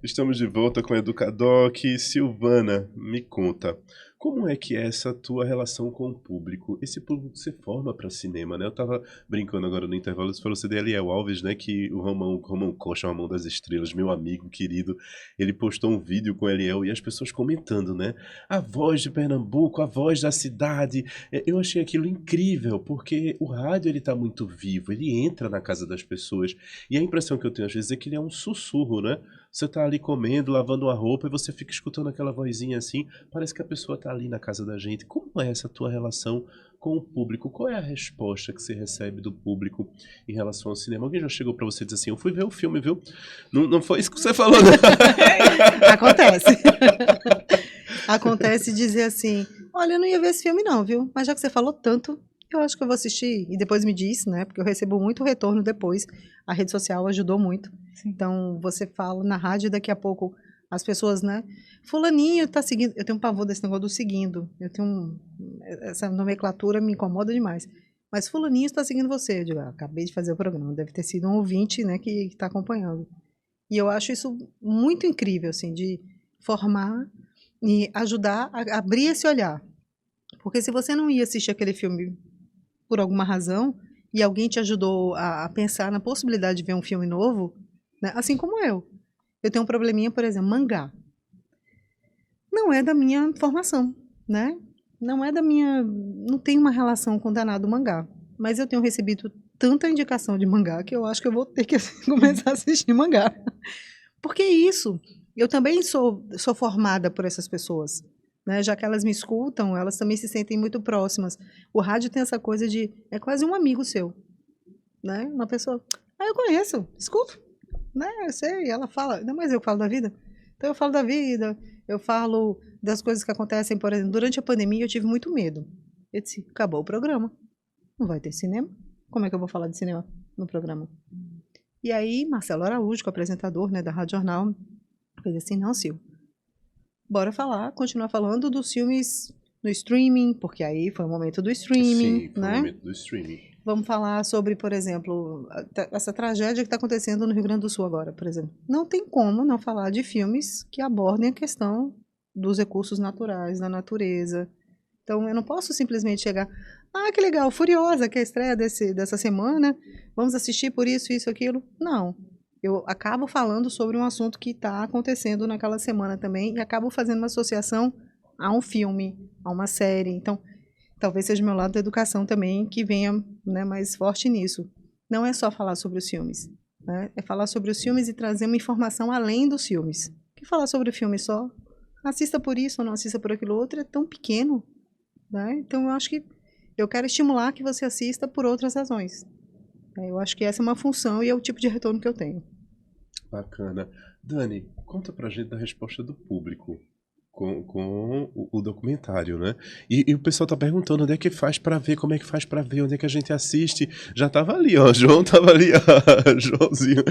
Estamos de volta com a Educadoc. Silvana, me conta, como é que é essa tua relação com o público? Esse público que você forma para cinema, né? Eu tava brincando agora no intervalo, você falou de Eliel Alves, né? Que o Romão Costa, o Romão das Estrelas, meu amigo querido, ele postou um vídeo com Eliel e as pessoas comentando, né? A voz de Pernambuco, a voz da cidade. Eu achei aquilo incrível, porque o rádio ele tá muito vivo, ele entra na casa das pessoas. E a impressão que eu tenho às vezes é que ele é um sussurro, né? Você tá ali comendo, lavando uma roupa e você fica escutando aquela vozinha assim, parece que a pessoa tá ali na casa da gente. Como é essa tua relação com o público? Qual é a resposta que você recebe do público em relação ao cinema? Alguém já chegou pra você e disse assim, eu fui ver o filme, viu? Não foi isso que você falou, né? Acontece. Acontece dizer assim, olha, eu não ia ver esse filme não, viu? Mas já que você falou tanto, eu acho que eu vou assistir. E depois me diz, né? Porque eu recebo muito retorno depois. A rede social ajudou muito. Sim. Então, você fala na rádio, daqui a pouco as pessoas, né? Fulaninho tá seguindo. Eu tenho um pavor desse negócio do seguindo. Essa nomenclatura me incomoda demais. Mas fulaninho está seguindo você. Eu digo, acabei de fazer o programa. Deve ter sido um ouvinte, né, que está acompanhando. E eu acho isso muito incrível, assim, de formar e ajudar a abrir esse olhar. Porque se você não ia assistir aquele filme por alguma razão, e alguém te ajudou a pensar na possibilidade de ver um filme novo, né? Assim como eu. Eu tenho um probleminha, por exemplo, mangá. Não é da minha formação, né? Não tem uma relação com o danado mangá. Mas eu tenho recebido tanta indicação de mangá que eu acho que eu vou ter que começar a assistir mangá. Porque é isso. Eu também sou formada por essas pessoas. Né? Já que elas me escutam, elas também se sentem muito próximas. O rádio tem essa coisa de... É quase um amigo seu. Né? Uma pessoa... eu conheço, escuto. Né? Eu sei, ela fala... Não, mas eu falo da vida. Então, eu falo da vida, eu falo das coisas que acontecem, por exemplo, durante a pandemia eu tive muito medo. Eu disse, acabou o programa. Não vai ter cinema? Como é que eu vou falar de cinema no programa? E aí, Marcelo Araújo, que é o apresentador, né, da Rádio Jornal, fez assim, não, Sil, bora continuar falando dos filmes no streaming, porque aí foi o momento do streaming, Sim, foi né? o momento do streaming. Vamos falar sobre, por exemplo, essa tragédia que está acontecendo no Rio Grande do Sul agora, por exemplo. Não tem como não falar de filmes que abordem a questão dos recursos naturais, da natureza. Então, eu não posso simplesmente chegar, que legal, Furiosa, que é a estreia dessa semana, vamos assistir por isso, aquilo. Não. Eu acabo falando sobre um assunto que está acontecendo naquela semana também e acabo fazendo uma associação a um filme, a uma série. Então, talvez seja o meu lado da educação também que venha, né, mais forte nisso. Não é só falar sobre os filmes, né? É falar sobre os filmes e trazer uma informação além dos filmes. Que falar sobre o filme só, assista por isso ou não assista por aquilo outro, é tão pequeno. Né? Então, eu acho que eu quero estimular que você assista por outras razões. Eu acho que essa é uma função e é o tipo de retorno que eu tenho. Bacana. Dani, conta pra gente da resposta do público com o documentário, né? E o pessoal tá perguntando onde é que faz pra ver, como é que faz pra ver, onde é que a gente assiste. Já tava ali, ó, João tava ali, ó, Joãozinho.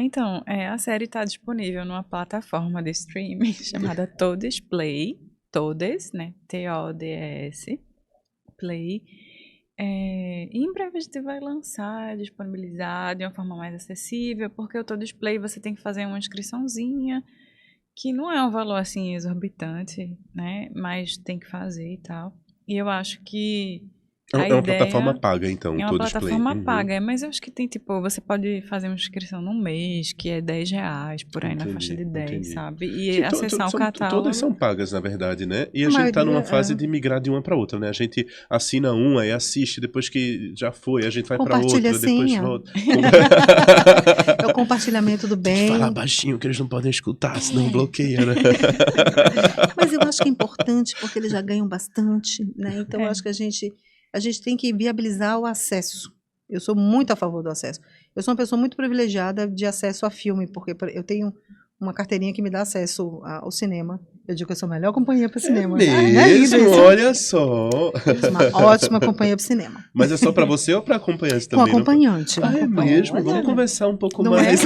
Então, a série tá disponível numa plataforma de streaming chamada Todes Play. Todes, né? T-O-D-E-S, Play. E em breve a gente vai lançar, disponibilizar de uma forma mais acessível, porque o Todes Play você tem que fazer uma inscriçãozinha, que não é um valor assim exorbitante, né? Mas tem que fazer e tal. E eu acho que É uma plataforma paga, então, é uma Todes Play. plataforma paga, mas eu acho que tem, tipo, você pode fazer uma inscrição num mês, que é R$10, por aí, na faixa de 10, sabe? E acessar o catálogo. Todas são pagas, na verdade, né? E a gente tá numa fase de migrar de uma pra outra, né? A gente assina uma e assiste, depois que já foi, a gente vai pra outra, depois volta. É o compartilhamento do bem. Tem que falar baixinho, que eles não podem escutar, senão bloqueia, né? Mas eu acho que é importante, porque eles já ganham bastante, né? Então, eu acho que a gente tem que viabilizar o acesso. Eu sou muito a favor do acesso. Eu sou uma pessoa muito privilegiada de acesso a filme, porque eu tenho uma carteirinha que me dá acesso ao cinema. Eu digo que eu sou a melhor companhia para cinema. Mesmo? Olha só! Uma ótima companhia para cinema. Mas é só para você ou para acompanhante também? Com acompanhante. É mesmo? Olha, vamos conversar um pouco mais.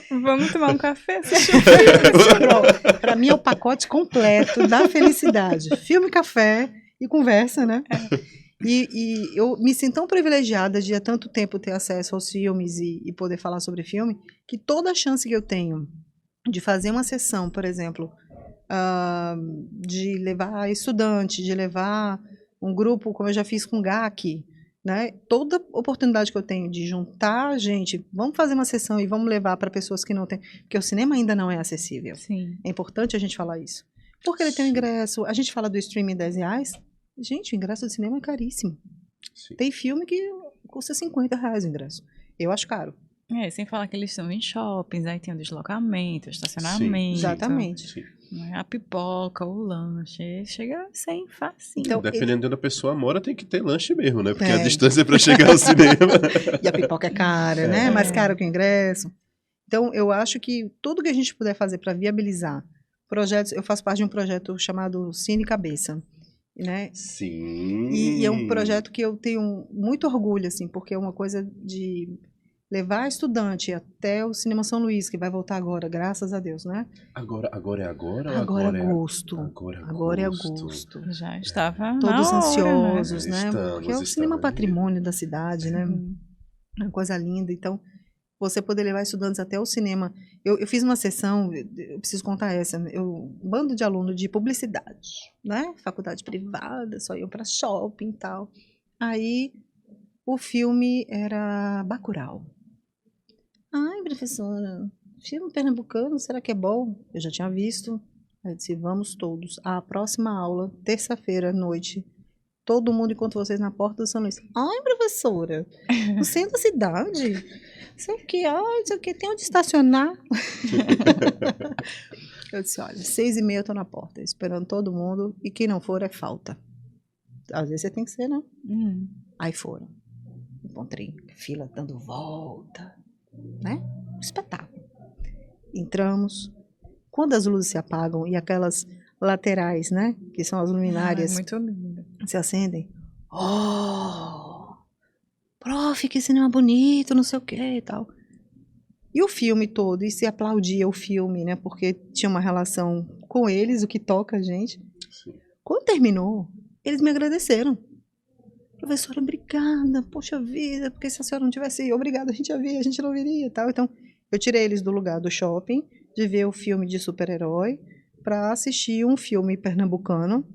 Vamos tomar um café? Para mim é o pacote completo da felicidade. Filme, café e conversa, né? E eu me sinto tão privilegiada de há tanto tempo ter acesso aos filmes e poder falar sobre filme, que toda chance que eu tenho de fazer uma sessão, por exemplo, de levar estudante, de levar um grupo, como eu já fiz com o GAC, né? Toda oportunidade que eu tenho de juntar gente, vamos fazer uma sessão e vamos levar para pessoas que não têm, porque o cinema ainda não é acessível. Sim. É importante a gente falar isso. Porque ele tem um ingresso, a gente fala do streaming R$10, gente, o ingresso de cinema é caríssimo. Sim. Tem filme que custa R$50 o ingresso. Eu acho caro. Sem falar que eles estão em shoppings, aí tem o deslocamento, o estacionamento. Exatamente. Sim. A pipoca, o lanche, chega sem facinho. Então, dependendo de onde a pessoa mora, tem que ter lanche mesmo, né? Porque a Tem. distância para chegar ao cinema. E a pipoca é cara, né? Mais cara que o ingresso. Então, eu acho que tudo que a gente puder fazer para viabilizar projetos, eu faço parte de um projeto chamado Cine Cabeça, né? Sim. E é um projeto que eu tenho muito orgulho, assim, porque é uma coisa de levar estudante até o Cinema São Luís, que vai voltar agora, graças a Deus, né? Agora é agora? Agora é agosto. Agora é agosto. Já estava Todos na hora, ansiosos, né? Estamos, Porque é o cinema patrimônio da cidade, né? Uma coisa linda. Então, você poder levar estudantes até o cinema. Eu fiz uma sessão, eu preciso contar essa, um bando de alunos de publicidade, né? Faculdade privada, só iam para shopping e tal. Aí, o filme era Bacurau. Ai, professora, filme pernambucano, será que é bom? Eu já tinha visto. Eu disse, vamos todos. A próxima aula, terça-feira à noite, todo mundo encontra vocês na porta do São Luís. Ai, professora, no centro da cidade? Sei o que, sei o que, tem onde estacionar. Eu disse, olha, 6h30 eu tô na porta, esperando todo mundo, e quem não for é falta. Às vezes você tem que ser, né? Aí foram. Encontrei fila dando volta, né? Espetáculo. Entramos. Quando as luzes se apagam e aquelas laterais, né? Que são as luminárias. Muito lindo. Se acendem. Oh! Prof, que cinema bonito, não sei o que e tal. E o filme todo, e se aplaudia o filme, né? Porque tinha uma relação com eles, o que toca a gente. Sim. Quando terminou, eles me agradeceram. Professora, obrigada, poxa vida, porque se a senhora não tivesse obrigada, a gente ia ver, a gente não viria e tal. Então, eu tirei eles do lugar do shopping, de ver o filme de super-herói, para assistir um filme pernambucano,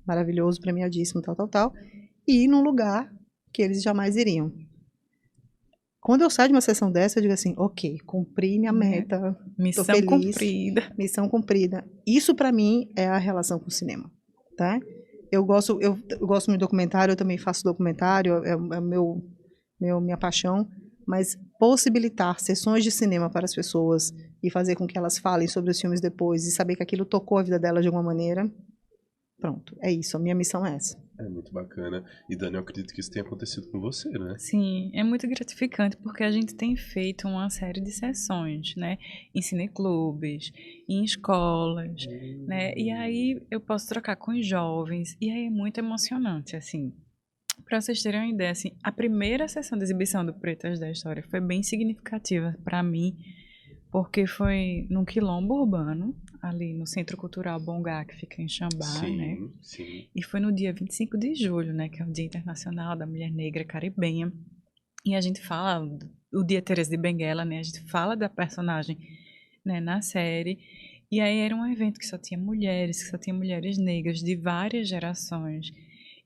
maravilhoso, premiadíssimo, tal, e ir num lugar que eles jamais iriam. Quando eu saio de uma sessão dessa, eu digo assim, ok, cumpri minha meta, Missão tô feliz, cumprida. Missão cumprida. Isso, para mim, é a relação com o cinema, tá? Eu gosto muito de documentário, eu também faço documentário, é minha paixão, mas possibilitar sessões de cinema para as pessoas e fazer com que elas falem sobre os filmes depois e saber que aquilo tocou a vida delas de alguma maneira, pronto, é isso, a minha missão é essa. É muito bacana. E Dani, eu acredito que isso tenha acontecido com você, né? Sim, é muito gratificante porque a gente tem feito uma série de sessões, né? Em cineclubes, em escolas, né? E aí eu posso trocar com os jovens e aí é muito emocionante, assim. Para vocês terem uma ideia, assim, a primeira sessão de exibição do Pretas da História foi bem significativa para mim, porque foi num quilombo urbano, ali no Centro Cultural Bongá, que fica em Xambá, Sim, né? sim. E foi no dia 25 de julho, né? Que é o Dia Internacional da Mulher Negra Caribenha. E a gente fala, o Dia Teresa de Benguela, né? A gente fala da personagem, né, na série. E aí era um evento que só tinha mulheres negras de várias gerações.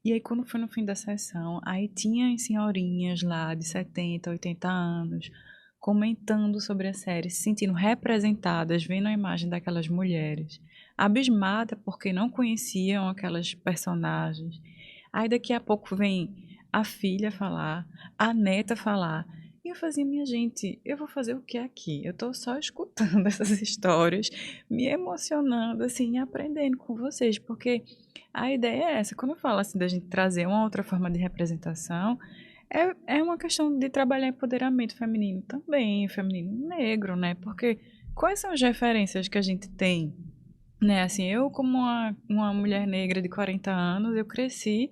E aí quando foi no fim da sessão, aí tinha as senhorinhas lá de 70, 80 anos, comentando sobre a série, se sentindo representadas, vendo a imagem daquelas mulheres, abismada porque não conheciam aquelas personagens. Aí daqui a pouco vem a filha falar, a neta falar, e eu fazia, minha gente, eu vou fazer o que aqui? Eu tô só escutando essas histórias, me emocionando, assim, e aprendendo com vocês, porque a ideia é essa, quando eu falo assim da gente trazer uma outra forma de representação, é uma questão de trabalhar empoderamento feminino também, feminino negro, né? Porque quais são as referências que a gente tem, né? Assim, eu como uma mulher negra de 40 anos, eu cresci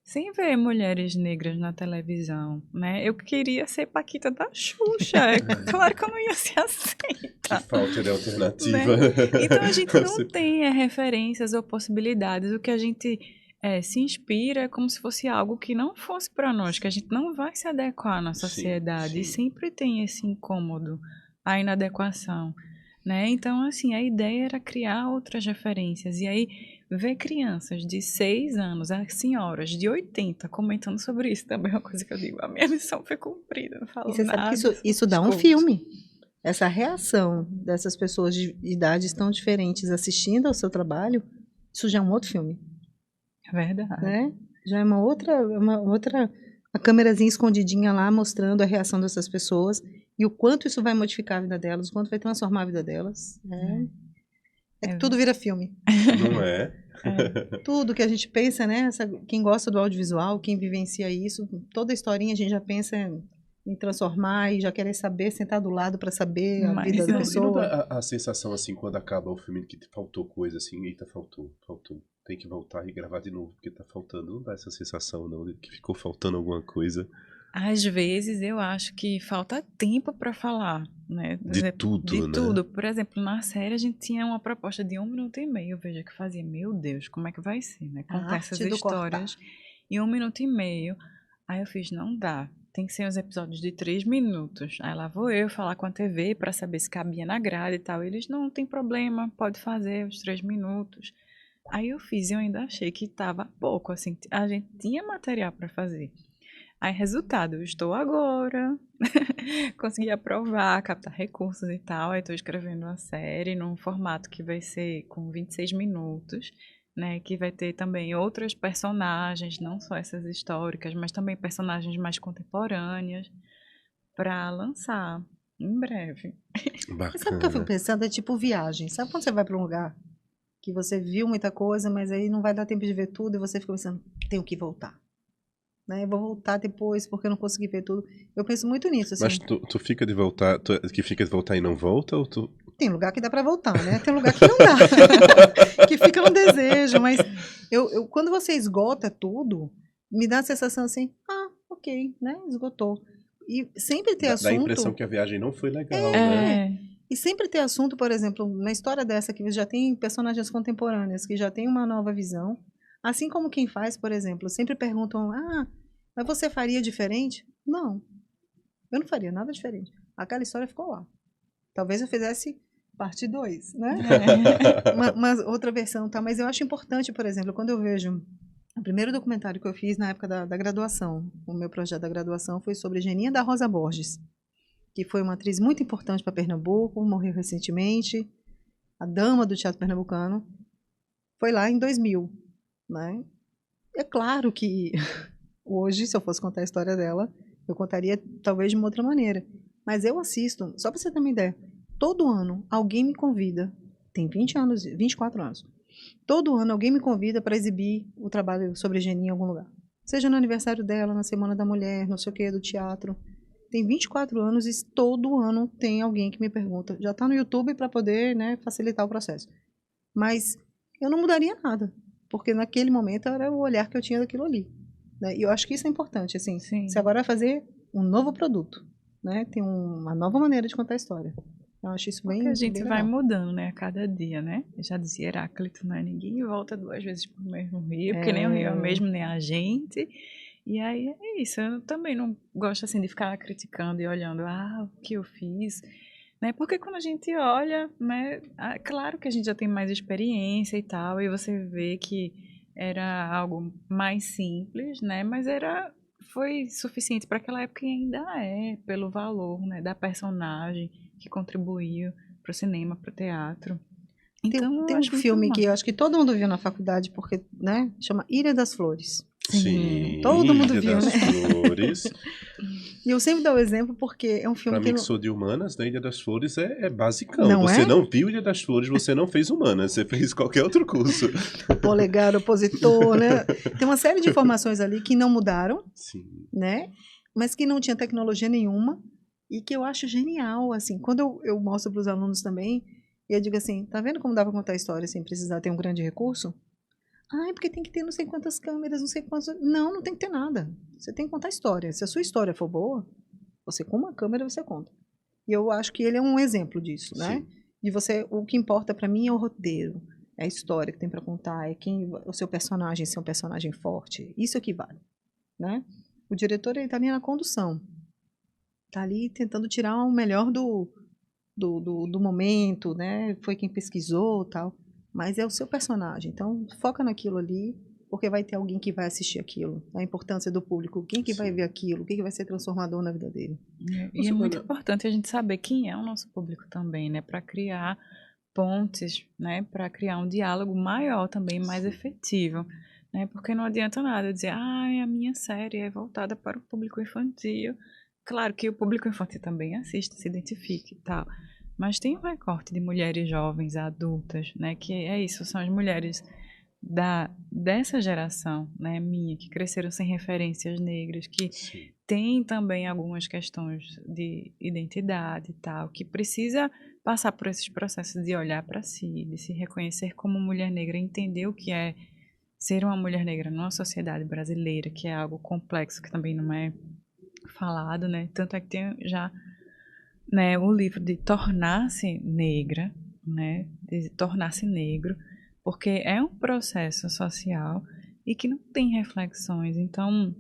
sem ver mulheres negras na televisão, né? Eu queria ser Paquita da Xuxa, claro que eu não ia ser aceita. Que falta de alternativa. Né? Então a gente não tem referências ou possibilidades, o que a gente se inspira como se fosse algo que não fosse para nós, que a gente não vai se adequar na sociedade. E sempre tem esse incômodo, a inadequação, né? Então, assim, a ideia era criar outras referências. E aí, ver crianças de 6 anos, as senhoras de 80 comentando sobre isso também é uma coisa que eu digo, a minha missão foi cumprida, não falo E você nada. sabe que isso dá um filme. Essa reação dessas pessoas de idades tão diferentes assistindo ao seu trabalho, isso já é um outro filme. É verdade. Né? Já é uma outra a câmerazinha escondidinha lá mostrando a reação dessas pessoas e o quanto isso vai modificar a vida delas, o quanto vai transformar a vida delas. Que tudo vira filme. Não é? Tudo que a gente pensa, né? Quem gosta do audiovisual, quem vivencia isso, toda a historinha a gente já pensa em transformar e já querer saber, sentar do lado para saber a vida da pessoa. E não dá a sensação assim, quando acaba o filme, que faltou coisa assim, eita, faltou. Tem que voltar e gravar de novo, porque tá faltando. Não dá essa sensação, não, de que ficou faltando alguma coisa. Às vezes eu acho que falta tempo para falar, né? De tudo, né? Tudo. Por exemplo, na série a gente tinha uma proposta de 1 minuto e meio. Eu vejo que fazia, meu Deus, como é que vai ser, né? Contar essas histórias em 1 minuto e meio. Aí eu fiz, não dá. Tem que ser uns episódios de 3 minutos. Aí lá vou eu falar com a TV para saber se cabia na grade e tal. Eles, não tem problema, pode fazer os 3 minutos. Aí eu fiz e eu ainda achei que tava pouco, assim. A gente tinha material para fazer. Aí, resultado, eu estou agora, consegui aprovar, captar recursos e tal, aí estou escrevendo uma série num formato que vai ser com 26 minutos, né, que vai ter também outras personagens, não só essas históricas, mas também personagens mais contemporâneas, para lançar em breve. Bacana. Sabe o que eu fico pensando? É tipo viagem. Sabe quando você vai para um lugar que você viu muita coisa, mas aí não vai dar tempo de ver tudo e você fica pensando, tenho que voltar. Né? Vou voltar depois porque eu não consegui ver tudo. Eu penso muito nisso. Assim. Mas tu fica de voltar, que fica de voltar e não volta? Ou tu... Tem lugar que dá pra voltar, né? Tem lugar que não dá. Que fica no desejo. Mas quando você esgota tudo, me dá a sensação assim, ok, né? Esgotou. E sempre ter assunto... Dá a impressão que a viagem não foi legal, né? E sempre ter assunto, por exemplo, na história dessa que já tem personagens contemporâneos, que já tem uma nova visão. Assim como quem faz, por exemplo, sempre perguntam, mas você faria diferente? Não, eu não faria nada diferente. Aquela história ficou lá. Talvez eu fizesse parte 2, né? Uma outra versão, tá? Mas eu acho importante, por exemplo, quando eu vejo... O primeiro documentário que eu fiz na época da graduação, o meu projeto da graduação foi sobre Geninha da Rosa Borges, que foi uma atriz muito importante para Pernambuco, morreu recentemente, a dama do teatro pernambucano. Foi lá em 2000. Né? É claro que hoje, se eu fosse contar a história dela, eu contaria talvez de uma outra maneira. Mas eu assisto, só para você ter uma ideia, todo ano alguém me convida, tem 24 anos, todo ano alguém me convida para exibir o trabalho sobre Geninha em algum lugar. Seja no aniversário dela, na Semana da Mulher, não sei o que, do teatro. Tem 24 anos e todo ano tem alguém que me pergunta. Já está no YouTube para poder, né, facilitar o processo. Mas eu não mudaria nada. Porque naquele momento era o olhar que eu tinha daquilo ali. Né? E eu acho que isso é importante, assim. Sim. Você agora vai fazer um novo produto, né? Tem uma nova maneira de contar a história. Eu acho isso bem Porque a gente bem vai legal. mudando, né? A cada dia, né? Eu já dizia Heráclito, né? Ninguém volta 2 vezes pro mesmo rio, porque nem o rio é o mesmo, nem a gente. E aí é isso. Eu também não gosto, assim, de ficar criticando e olhando, o que eu fiz... Né? Porque quando a gente olha, né, claro que a gente já tem mais experiência e tal, e você vê que era algo mais simples, né? Mas foi suficiente para aquela época e ainda é, pelo valor, né, da personagem que contribuiu para o cinema, para o teatro. Então, tem um filme que eu acho que todo mundo viu na faculdade, porque, né, chama Ilha das Flores. Sim, todo mundo Ilha viu, das né? Flores. E eu sempre dou o exemplo porque é um filme pra mim que sou de humanas, né, Ilha das Flores é basicão. Não você é? não viu Ilha das Flores, você não fez humanas, você fez qualquer outro curso. Polegar, opositor, né? Tem uma série de informações ali que não mudaram, Sim. né? Mas que não tinha tecnologia nenhuma e que eu acho genial, assim. Quando eu mostro para os alunos também, eu digo assim, tá vendo como dá para contar a história sem precisar ter um grande recurso? Porque tem que ter não sei quantas câmeras, não sei quantas... Não tem que ter nada. Você tem que contar a história. Se a sua história for boa, você com uma câmera você conta. E eu acho que ele é um exemplo disso, né? Sim. De o que importa para mim é o roteiro. é a história que tem para contar, é quem o seu personagem ser um personagem forte. Isso é que vale, né? O diretor, ele tá ali na condução. Tá ali tentando tirar o melhor do momento, né? Foi quem pesquisou, tal. Mas é o seu personagem. Então, foca naquilo ali, porque vai ter alguém que vai assistir aquilo. A importância do público, quem que vai Sim. ver aquilo, quem que vai ser transformador na vida dele. E é Você muito vai- importante a gente saber quem é o nosso público também, né? Para criar pontes, né? Para criar um diálogo maior também, mais Sim. efetivo. Né? Porque não adianta nada eu dizer, a minha série é voltada para o público infantil. Claro que o público infantil também assiste, se identifique e tal. Mas tem um recorte de mulheres jovens, adultas, né? Que é isso, são as mulheres dessa geração, né, minha, que cresceram sem referências negras, que Sim. tem também algumas questões de identidade e tal, que precisa passar por esses processos de olhar para si, de se reconhecer como mulher negra, entender o que é ser uma mulher negra numa sociedade brasileira, que é algo complexo, que também não é falado, né? Tanto é que tem já, né, o livro de tornar-se negra, né, de tornar-se negro, porque é um processo social e que não tem reflexões. Então,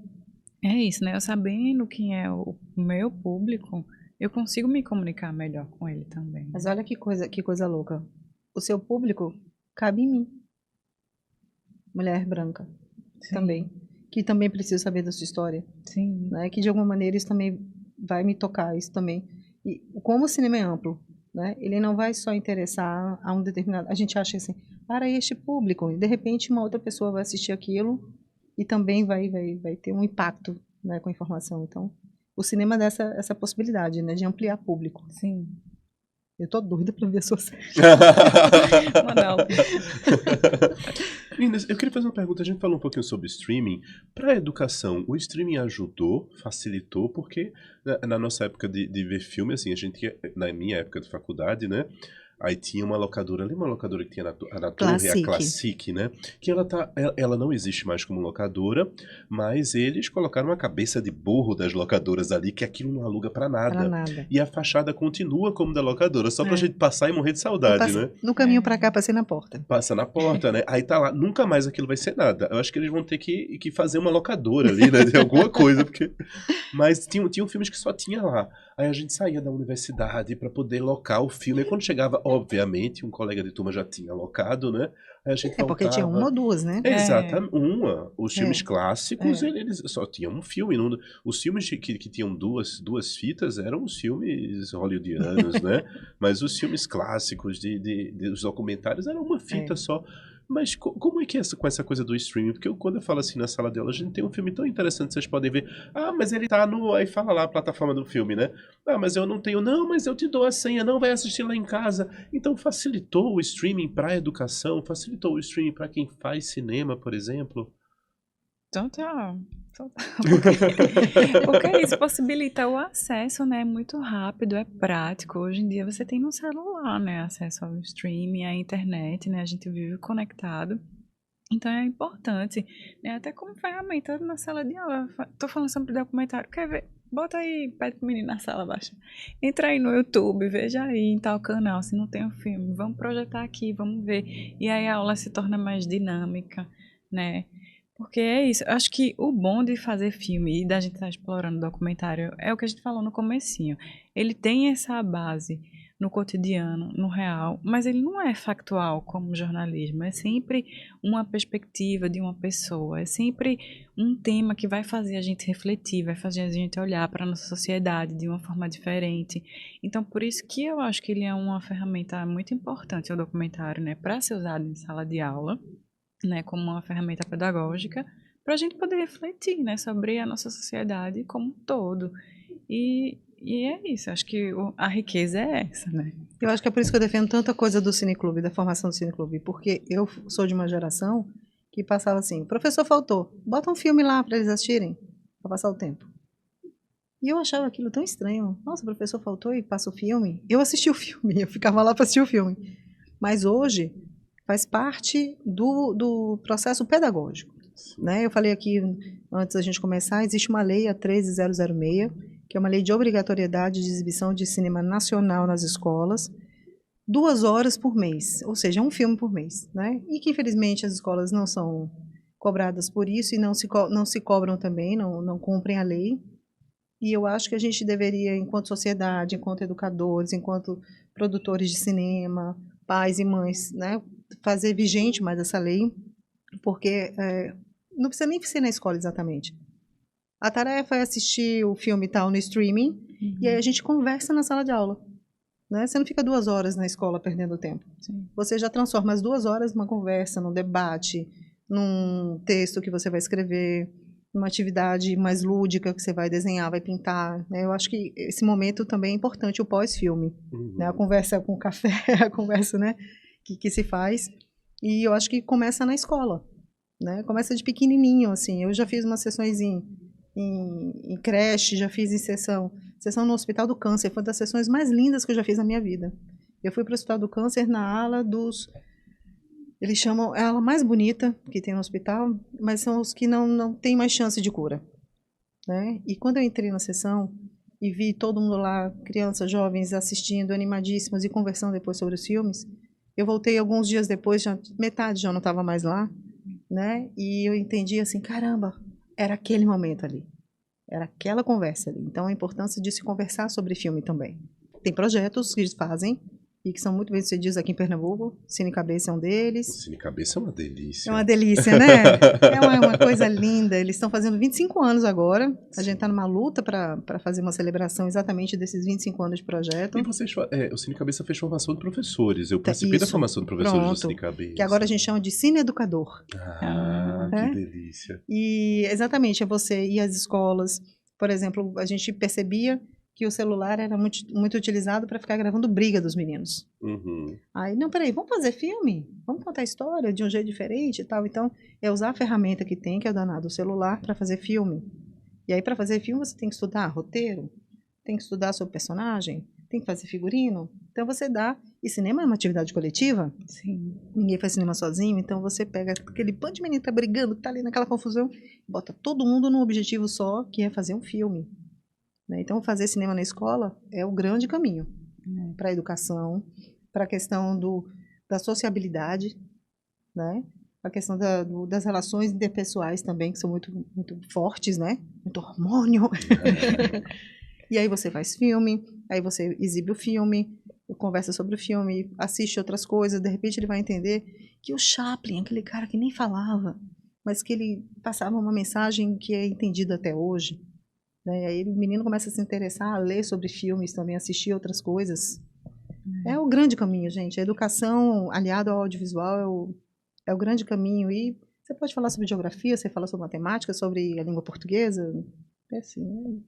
é isso, né? Eu sabendo quem é o meu público, eu consigo me comunicar melhor com ele também. Mas olha que coisa louca. O seu público cabe em mim, mulher branca, Sim, também. Que também precisa saber da sua história. sim, Né? Que de alguma maneira isso também vai me tocar, isso também. E como o cinema é amplo, né? Ele não vai só interessar a um determinado. A gente acha assim, para este público, e de repente uma outra pessoa vai assistir aquilo e também vai ter um impacto, né, com a informação. Então, o cinema dá essa possibilidade, né, de ampliar público. sim. Eu tô doida para ver a sua série. Manoel. Meninas, eu queria fazer uma pergunta. A gente falou um pouquinho sobre streaming. Para a educação, o streaming ajudou, facilitou? Porque na nossa época de ver filme, assim, a gente ia, na minha época de faculdade, né? Aí tinha uma locadora, lembra uma locadora que tinha na torre, a Classic. Classic, né? Que ela não existe mais como locadora, mas eles colocaram uma cabeça de burro das locadoras ali, que aquilo não aluga para Para nada. nada. E a fachada continua como da locadora, só pra É. gente passar e morrer de Eu saudade, passei- né? No caminho para cá, passei na porta. Passa na porta, né? Aí tá lá, nunca mais aquilo vai ser nada. Eu acho que eles vão ter que fazer uma locadora ali, né? De alguma coisa, porque... Mas tinham filmes que só tinha lá. Aí a gente saía da universidade pra poder locar o filme. E quando chegava, obviamente, um colega de turma já tinha locado, né? Aí a gente É porque tinha uma ou duas, né? Exatamente, uma. Os filmes É, clássicos, é. eles só tinham um filme. Não, os filmes que tinham duas fitas eram os filmes hollywoodianos, né? Mas os filmes clássicos dos documentários eram uma fita É. só. Mas como é que é com essa coisa do streaming? Porque quando eu falo assim na sala de aula, a gente tem um filme tão interessante, vocês podem ver. Ah, mas ele tá no... Aí fala lá a plataforma do filme, né? Ah, mas eu não tenho. Não, mas eu te dou a senha, não vai assistir lá em casa. Então facilitou o streaming para a educação, facilitou o streaming para quem faz cinema, por exemplo. Total. Porque isso possibilita o acesso, né? Muito rápido, é prático. Hoje em dia você tem no celular, né? Acesso ao streaming, à internet, né? A gente vive conectado. Então é importante, né? Até como ferramenta na sala de aula. Tô falando sobre documentário. Quer ver? Bota aí, pede pro menino na sala baixa. Entra aí no YouTube, veja aí em tal canal, se não tem um filme. Vamos projetar aqui, vamos ver. E aí a aula se torna mais dinâmica, né? Porque é isso. Eu acho que o bom de fazer filme e da gente estar explorando documentário é o que a gente falou no comecinho. Ele tem essa base no cotidiano, no real, mas ele não é factual como jornalismo. É sempre uma perspectiva de uma pessoa. É sempre um tema que vai fazer a gente refletir, vai fazer a gente olhar para a nossa sociedade de uma forma diferente. Então, por isso que eu acho que ele é uma ferramenta muito importante, o documentário, né, para ser usado em sala de aula, né, como uma ferramenta pedagógica, para a gente poder refletir, né, sobre a nossa sociedade como um todo. E é isso, acho que a riqueza é essa, né? Eu acho que é por isso que eu defendo tanta coisa do cineclube, da formação do cineclube, porque eu sou de uma geração que passava assim, professor faltou, bota um filme lá para eles assistirem, para passar o tempo. E eu achava aquilo tão estranho. Nossa, o professor faltou e passa o filme. Eu assisti o filme, eu ficava lá para assistir o filme. Mas hoje faz parte do processo pedagógico. Né? Eu falei aqui, antes da gente começar, existe uma lei, a 13006, que é uma lei de obrigatoriedade de exibição de cinema nacional nas escolas, 2 horas por mês, ou seja, um filme por mês, né? E que infelizmente as escolas não são cobradas por isso e não se cobram também, não cumprem a lei. E eu acho que a gente deveria, enquanto sociedade, enquanto educadores, enquanto produtores de cinema, pais e mães, né, fazer vigente mais essa lei, porque não precisa nem ser na escola exatamente. A tarefa é assistir o filme tal no streaming, e aí a gente conversa na sala de aula. Né? Você não fica 2 horas na escola perdendo tempo. Sim. Você já transforma as 2 horas numa conversa, num debate, num texto que você vai escrever, numa atividade mais lúdica que você vai desenhar, vai pintar. Né? Eu acho que esse momento também é importante, o pós-filme. Né? A conversa com o café, a conversa, né, que se faz. E eu acho que começa na escola. Né? Começa de pequenininho, assim. Eu já fiz umas sessões em creche, já fiz em sessão no Hospital do Câncer. Foi uma das sessões mais lindas que eu já fiz na minha vida. Eu fui para o Hospital do Câncer na ala dos... Eles chamam... É a ala mais bonita que tem no hospital, mas são os que não tem mais chance de cura. Né? E quando eu entrei na sessão e vi todo mundo lá, crianças, jovens, assistindo, animadíssimos e conversando depois sobre os filmes, eu voltei alguns dias depois, metade já não estava mais lá, né? E eu entendi assim, caramba, era aquele momento ali. Era aquela conversa ali. Então, a importância de se conversar sobre filme também. Tem projetos que eles fazem e que são muito bem sucedidos aqui em Pernambuco. Cine Cabeça é um deles. O Cine Cabeça é uma delícia. É uma delícia, né? É uma coisa linda. Eles estão fazendo 25 anos agora. A gente está numa luta para fazer uma celebração exatamente desses 25 anos de projeto. E vocês, o Cine Cabeça fez formação de professores. Eu participei da formação de professores do Cine Cabeça. Que agora a gente chama de Cine Educador. Que delícia. E exatamente, é você ir às escolas. Por exemplo, a gente percebia que o celular era muito utilizado para ficar gravando briga dos meninos. Aí, não, peraí, vamos fazer filme? Vamos contar a história de um jeito diferente e tal. Então, é usar a ferramenta que tem, que é o danado, o celular, para fazer filme. E aí, para fazer filme, você tem que estudar roteiro, tem que estudar sobre personagem, tem que fazer figurino. Então, você dá... E cinema é uma atividade coletiva. Sim. Ninguém faz cinema sozinho, então você pega aquele bando de menino que tá brigando, que tá ali naquela confusão, bota todo mundo num objetivo só, que é fazer um filme. Então, fazer cinema na escola é o grande caminho para a educação, para a questão da sociabilidade, né? A questão das relações interpessoais também, que são muito, muito fortes, né? Muito hormônio. E aí você faz filme, aí você exibe o filme, conversa sobre o filme, assiste outras coisas, de repente ele vai entender que o Chaplin, aquele cara que nem falava, mas que ele passava uma mensagem que é entendida até hoje. Né? Aí o menino começa a se interessar, a ler sobre filmes também, assistir outras coisas. É o grande caminho, gente. A educação aliada ao audiovisual é o grande caminho. E você pode falar sobre geografia, você fala sobre matemática, sobre a língua portuguesa. É assim, né?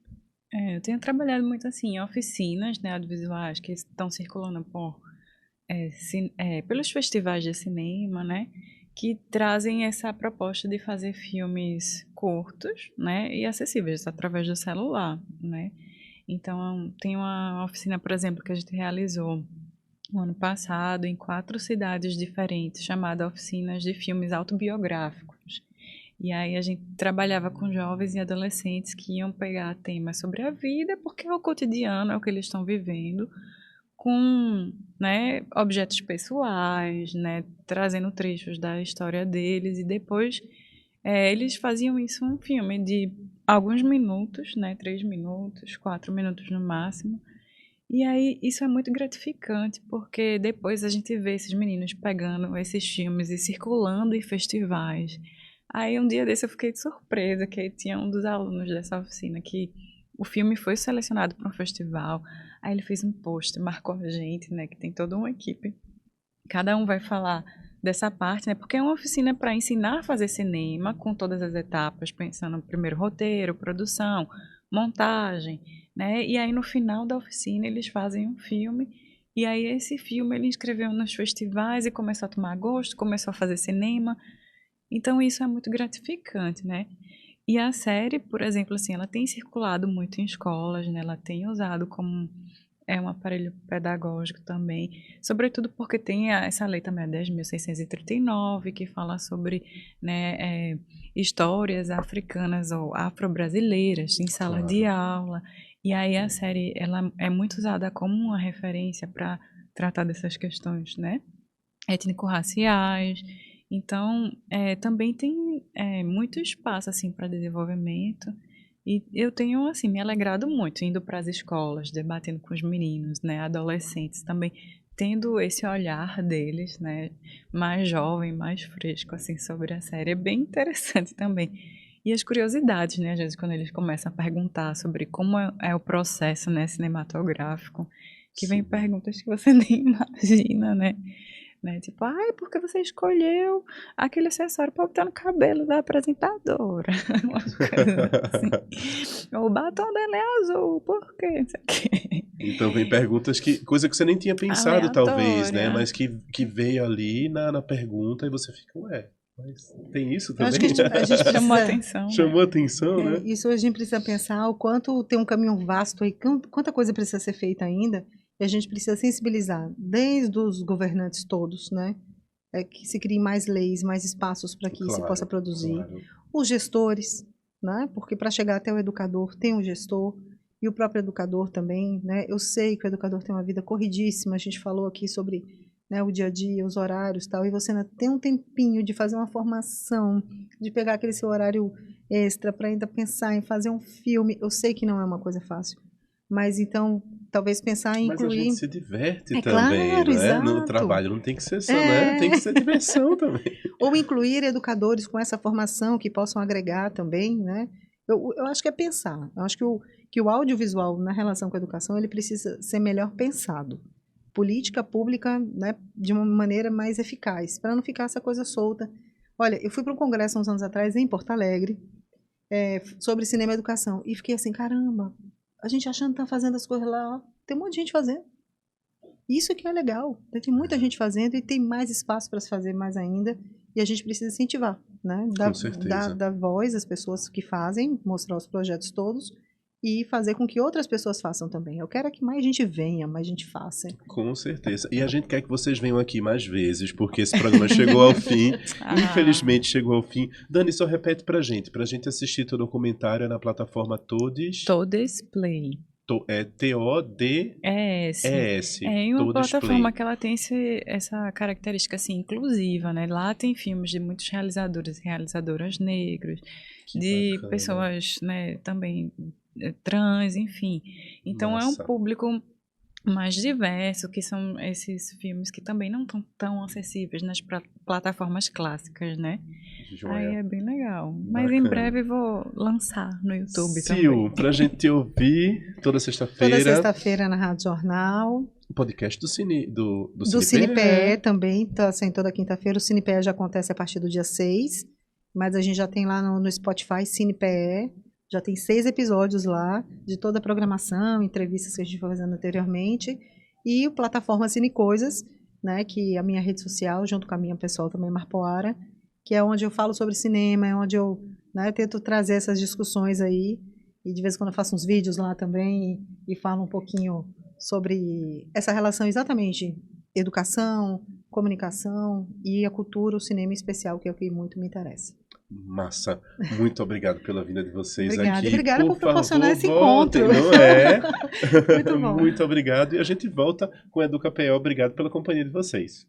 Eu tenho trabalhado muito assim em oficinas, né, audiovisuais que estão circulando pelos festivais de cinema, né, que trazem essa proposta de fazer filmes curtos, né, e acessíveis através do celular, né. Então, tem uma oficina, por exemplo, que a gente realizou no ano passado em 4 cidades diferentes, chamada Oficinas de Filmes Autobiográficos. E aí a gente trabalhava com jovens e adolescentes que iam pegar temas sobre a vida, porque é o cotidiano, é o que eles estão vivendo, com, né, objetos pessoais, né, trazendo trechos da história deles, e depois eles faziam isso um filme de alguns minutos, né, 3 minutos, 4 minutos no máximo. E aí isso é muito gratificante, porque depois a gente vê esses meninos pegando esses filmes e circulando em festivais. Aí um dia desse eu fiquei de surpresa, que tinha um dos alunos dessa oficina que o filme foi selecionado para um festival. Aí ele fez um post, marcou a gente, né, que tem toda uma equipe. Cada um vai falar dessa parte, né, porque é uma oficina para ensinar a fazer cinema, com todas as etapas, pensando no primeiro roteiro, produção, montagem, né, e aí no final da oficina eles fazem um filme, e aí esse filme ele inscreveu nos festivais e começou a tomar gosto, começou a fazer cinema. Então isso é muito gratificante, né? E a série, por exemplo, assim, ela tem circulado muito em escolas, né? Ela tem usado como um aparelho pedagógico também, sobretudo porque tem essa lei também, a 10.639, que fala sobre, né, histórias africanas ou afro-brasileiras em sala de aula. E aí a série ela é muito usada como uma referência para tratar dessas questões, né? Étnico-raciais. Então, também tem muito espaço, assim, para desenvolvimento. E eu tenho, assim, me alegrado muito indo para as escolas, debatendo com os meninos, né, adolescentes também, tendo esse olhar deles, né, mais jovem, mais fresco, assim, sobre a série. É bem interessante também. E as curiosidades, né, às vezes quando eles começam a perguntar sobre como é o processo, né, cinematográfico, que vem perguntas que você nem imagina, né? Tipo, por que você escolheu aquele acessório para botar no cabelo da apresentadora? Uma coisa assim. O batom dela é azul, por quê? Não sei o quê. Então vem perguntas coisa que você nem tinha pensado, talvez, né? Aleatória. Mas que veio ali na pergunta e você fica, ué, mas tem isso Eu também? acho que a gente Chamou a precisa, atenção. Chamou a atenção, né? isso a gente precisa pensar o quanto tem um caminho vasto aí, quanta coisa precisa ser feita ainda, e a gente precisa sensibilizar, desde os governantes todos, né? Que se criem mais leis, mais espaços para que se possa produzir. Claro. Os gestores, né? Porque para chegar até o educador tem um gestor, e o próprio educador também, né? Eu sei que o educador tem uma vida corridíssima, a gente falou aqui sobre, né, o dia a dia, os horários e tal, e você ainda tem um tempinho de fazer uma formação, de pegar aquele seu horário extra para ainda pensar em fazer um filme. Eu sei que não é uma coisa fácil, mas então talvez pensar em incluir... Mas a gente se diverte também, claro, né? exato. No trabalho não tem que ser só, né? Tem que ser diversão também. Ou incluir educadores com essa formação que possam agregar também, né? Eu acho que é pensar. Eu acho que o audiovisual na relação com a educação ele precisa ser melhor pensado. Política pública, né, de uma maneira mais eficaz, para não ficar essa coisa solta. Olha, eu fui para um congresso uns anos atrás em Porto Alegre, sobre cinema e educação, e fiquei assim, caramba, a gente achando que está fazendo as coisas lá, ó, tem um monte de gente fazendo. Isso que é legal, tem muita gente fazendo e tem mais espaço para se fazer mais ainda, e a gente precisa incentivar, né? Com certeza. Dar voz às pessoas que fazem, mostrar os projetos todos, e fazer com que outras pessoas façam também. Eu quero que mais gente venha, mais gente faça. Com certeza. E a gente quer que vocês venham aqui mais vezes, porque esse programa chegou ao fim. Infelizmente chegou ao fim. Dani, só repete pra gente assistir teu documentário na plataforma Todes. Todes Play. T-O-D-E-S. É uma Todes plataforma Play. que ela tem essa característica assim, inclusiva, né? Lá tem filmes de muitos realizadores e realizadoras negros, de bacana. pessoas, né, também trans, enfim. Então é um Massa. público mais diverso, que são esses filmes que também não estão tão acessíveis nas plataformas clássicas, né? Joia. Aí é bem legal. Mas Bacana. em breve vou lançar no YouTube Sil, também. pra gente te ouvir toda sexta-feira. Toda sexta-feira na Rádio Jornal. O podcast do Cine Do CinePE também, tá saindo toda quinta-feira. O CinePE já acontece a partir do dia 6, mas a gente já tem lá no Spotify CinePE. Já tem 6 episódios lá, de toda a programação, entrevistas que a gente foi fazendo anteriormente. E a plataforma Cine Coisas, né, que é a minha rede social, junto com a minha pessoal também, Marpoara, que é onde eu falo sobre cinema, é onde eu, né, tento trazer essas discussões aí. E de vez em quando eu faço uns vídeos lá também e falo um pouquinho sobre essa relação exatamente educação, comunicação e a cultura, o cinema em especial, que é o que muito me interessa. Massa. Muito obrigado pela vinda de vocês aqui. Obrigada por proporcionar esse voltem, encontro. não é? Muito bom. Muito obrigado. E a gente volta com a EducaPE. Obrigado pela companhia de vocês.